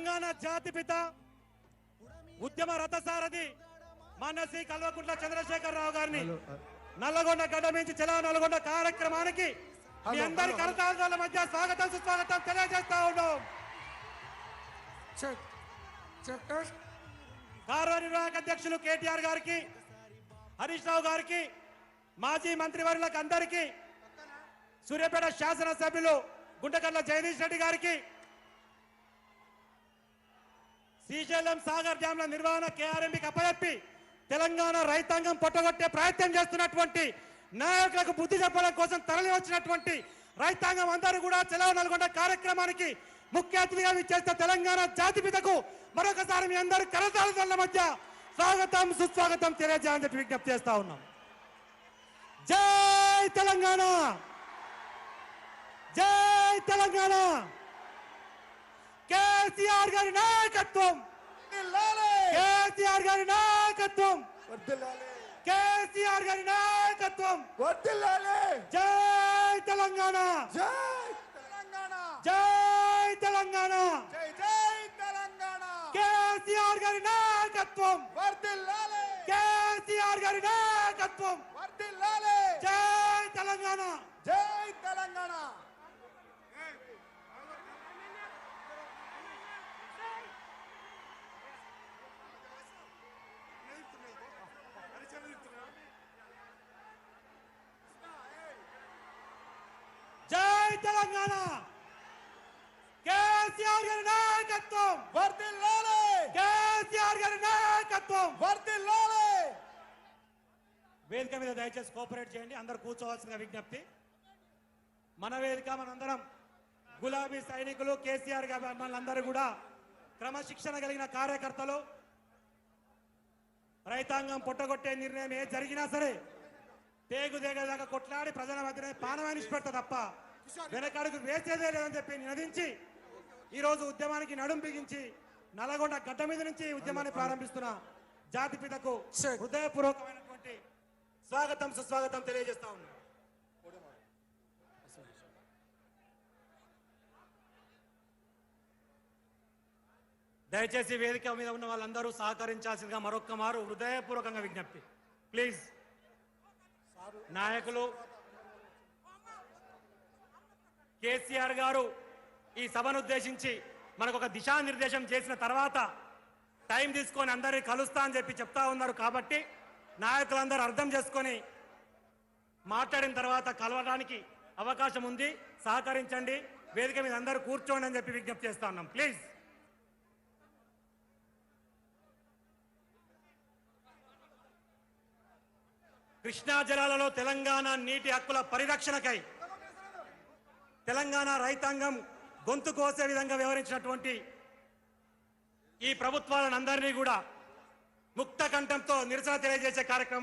తెలంగాణ జాతిపిత ఉద్యమ రథసారథి మాన్య కల్వకుంట్ల చంద్రశేఖరరావు గారిని నల్లగొండ గడ్డ నుంచి చలో నల్గొండ కార్యక్రమానికి మీ అందరి కరతాళాల మధ్య స్వాగతం సుస్వాగతం తెలియజేస్తా ఉన్నాం. కార్యనిర్వాహక అధ్యక్షులు కేటీఆర్ గారికి, హరీష్ రావు గారికి, మాజీ మంత్రివర్యులకు అందరికీ, సూర్యాపేట శాసనసభ్యులు గుంటకర్ల జగదీష్ రెడ్డి గారికి, శ్రీశైలం సాగర్ డ్యాంల నిర్వహణ కేఆర్ఎంబీకి అప్పచెప్పి తెలంగాణ రైతాంగం పొట్టగొట్టే ప్రయత్నం చేస్తున్నటువంటి నాయకులకు బుద్ధి చెప్పడం కోసం తరలి వచ్చినటువంటి రైతాంగం అందరూ కూడా చలో నల్గొండ కార్యక్రమానికి ముఖ్య అతిథిగా విచ్చేస్తే తెలంగాణ జాతిపితకు మరొకసారి మీ అందరూ కరతాళాల మధ్య స్వాగతం సుస్వాగతం తెలియజేయాలని చెప్పి విజ్ఞప్తి చేస్తా ఉన్నాం. జై తెలంగాణ, జై తెలంగాణ. కేసీఆర్ గారి నాయకత్వం, కేసీఆర్ గారి నాయకత్వం, కేసీఆర్ గారి నాయకత్వం. జై తెలంగాణ, జై తెలంగాణ, జై తెలంగాణ, జై జై తెలంగాణ. కేసీఆర్ గారి నాయకత్వం, వర్ధిల్లాలి, కేసీఆర్ గారి నాయకత్వం. వర్ధిల్లాలి. జై తెలంగాణ, జై తెలంగాణ. జై తెలంగాణ. కేసీఆర్ గారి నాయకత్వం, వర్ధిల్లాలి, కేసీఆర్ గారి నాయకత్వం. వర్ధిల్లాలి. వేదిక మీద దయచేసి కోఆపరేట్ చేయండి, అందరూ కూర్చోవాల్సిన విజ్ఞప్తి. మన వేదిక మనందరం గులాబీ సైనికులు, కేసీఆర్ గారి అభిమానులందరూ కూడా క్రమశిక్షణ కలిగిన కార్యకర్తలు. రైతాంగం పొట్టగొట్టే నిర్ణయం ఏ జరిగినా సరే తేగుదేగదాకా కొట్లాడి ప్రజల మధ్యనే పానవాన్ని పెడతా తప్ప వెనకడుగు వేసేదే లేదని చెప్పి నినదించి ఈరోజు ఉద్యమానికి నడుం బిగించి నల్లగొండ గడ్డ మీద నుంచి ఉద్యమాన్ని ప్రారంభిస్తున్న జాతిపితకు హృదయపూర్వకమైనటువంటి స్వాగతం సుస్వాగతం తెలియజేస్తా ఉన్నాం. దయచేసి వేదిక మీద ఉన్న వాళ్ళందరూ సహకరించాల్సిందిగా మరొక్క మారు హృదయపూర్వకంగా విజ్ఞప్తి. ప్లీజ్ నాయకులు, కేసీఆర్ గారు ఈ సభను ఉద్దేశించి మనకు ఒక దిశానిర్దేశం చేసిన తర్వాత టైం తీసుకొని అందరినీ కలుస్తా అని చెప్పి చెప్తా ఉన్నారు. కాబట్టి నాయకులందరూ అర్థం చేసుకొని మాట్లాడిన తర్వాత కలవడానికి అవకాశం ఉంది. సహకరించండి, వేదిక మీద అందరూ కూర్చోండి అని చెప్పి విజ్ఞప్తి చేస్తా ఉన్నాం. ప్లీజ్. కృష్ణా జలాలలో తెలంగాణ నీటి హక్కుల పరిరక్షణకై తెలంగాణ రైతాంగం గొంతు కోసే విధంగా వ్యవహరించినటువంటి ఈ ప్రభుత్వాలను అందరినీ కూడా ముక్త కంఠంతో నిరసన తెలియజేసే కార్యక్రమం